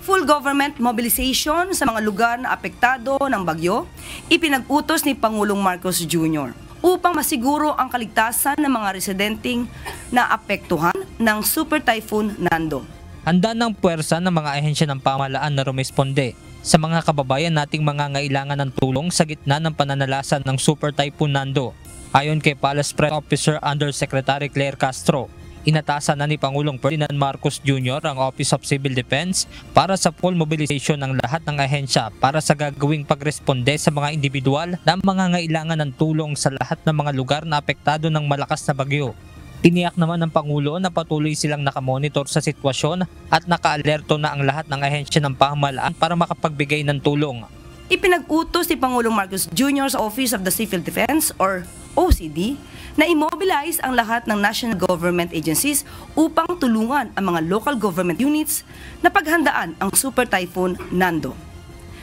full government mobilization sa mga lugar na apektado ng bagyo, ipinag-utos ni Pangulong Marcos Jr. upang masiguro ang kaligtasan ng mga residenteng na apektuhan ng Super Typhoon Nando. Handa ng puwersa ng mga ahensya ng pamahalaan na rumisponde sa mga kababayan nating mangangailangan ng tulong sa gitna ng pananalasan ng Super Typhoon Nando. Ayon kay Palace Press Officer Undersecretary Claire Castro, inatasan na ni Pangulong Ferdinand Marcos Jr. ang Office of Civil Defense para sa full mobilization ng lahat ng ahensya para sa gagawing pagresponde sa mga individual na mangangailangan ng tulong sa lahat ng mga lugar na apektado ng malakas na bagyo. Tiniyak naman ng Pangulo na patuloy silang nakamonitor sa sitwasyon at nakaalerto na ang lahat ng ahensya ng pamahalaan para makapagbigay ng tulong. Ipinag-utos ni Pangulong Marcos Jr. sa Office of the Civil Defense or OCD na immobilize ang lahat ng national government agencies upang tulungan ang mga local government units na paghandaan ang Super Typhoon Nando.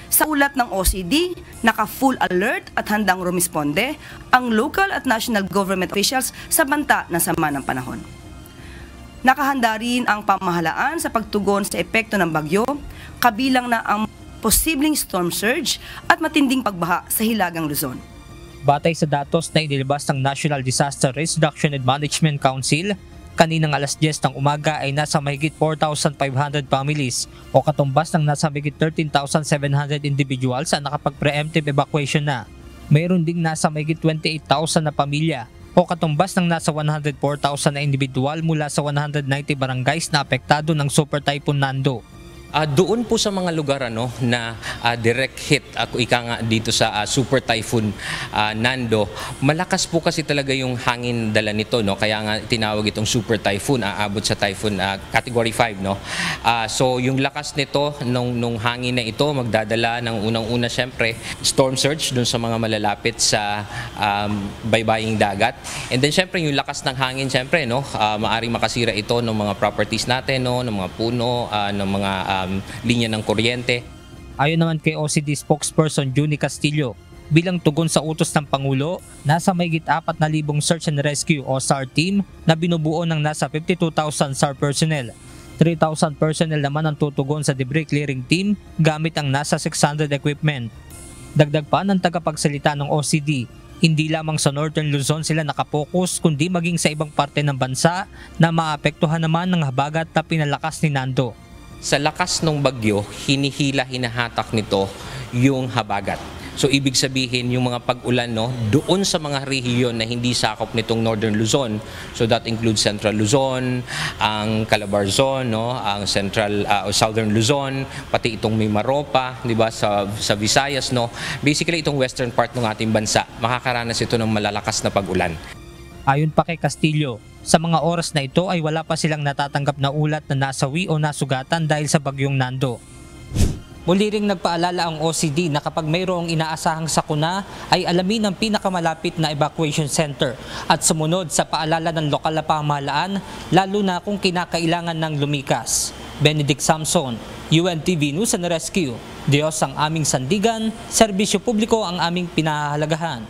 Sa ulat ng OCD, naka-full alert at handang rumisponde ang local at national government officials sa banta ng sama ng panahon. Nakahanda rin ang pamahalaan sa pagtugon sa epekto ng bagyo, kabilang na ang posibleng storm surge at matinding pagbaha sa Hilagang Luzon. Batay sa datos na inilabas ng National Disaster Risk Reduction and Management Council, kaninang alas 10 ng umaga ay nasa mahigit 4,500 families o katumbas ng nasa mahigit 13,700 individuals ang nakapag-preemptive evacuation na. Mayroon ding nasa mahigit 28,000 na pamilya o katumbas ng nasa 104,000 na individual mula sa 190 barangays na apektado ng Super Typhoon Nando. Doon po sa mga lugar na direct hit ika nga dito sa Super Typhoon Nando, malakas po kasi talaga yung hangin dala nito, no? Kaya nga tinawag itong Super Typhoon, aabot sa Typhoon Category 5, no? So yung lakas nito nung hangin na ito magdadala ng unang-una syempre storm surge doon sa mga malalapit sa baybaying dagat. And then syempre yung lakas ng hangin syempre, no? Maaring makasira ito ng mga properties natin, no? Ng mga puno, ng mga linya ng kuryente. Ayon naman kay OCD spokesperson Junie Castillo, bilang tugon sa utos ng Pangulo, nasa mahigit 4,000 search and rescue o SAR team na binubuo ng nasa 52,000 SAR personnel. 3,000 personnel naman ang tutugon sa debris clearing team gamit ang nasa 600 equipment. Dagdag pa ng tagapagsalita ng OCD, hindi lamang sa Northern Luzon sila nakapokus kundi maging sa ibang parte ng bansa na maapektuhan naman ng habagat na pinalakas ni Nando. Sa lakas ng bagyo, hinahatak nito yung habagat. So ibig sabihin yung mga pag-ulan, no, doon sa mga rehiyon na hindi sakop nitong Northern Luzon. So that includes Central Luzon, ang Calabarzon, no, ang Central Southern Luzon, pati itong Mimaropa, di ba, sa Visayas, no. Basically itong western part ng ating bansa, makakaranas ito ng malalakas na pag-ulan. Ayon pa kay Castillo, sa mga oras na ito ay wala pa silang natatanggap na ulat na nasawi o nasugatan dahil sa bagyong Nando. Muli ring nagpaalala ang OCD na kapag mayroong inaasahang sakuna ay alamin ang pinakamalapit na evacuation center at sumunod sa paalala ng lokal na pamahalaan lalo na kung kinakailangan ng lumikas. Benedict Samson, UNTV News and Rescue. Diyos ang aming sandigan, serbisyo publiko ang aming pinahahalagahan.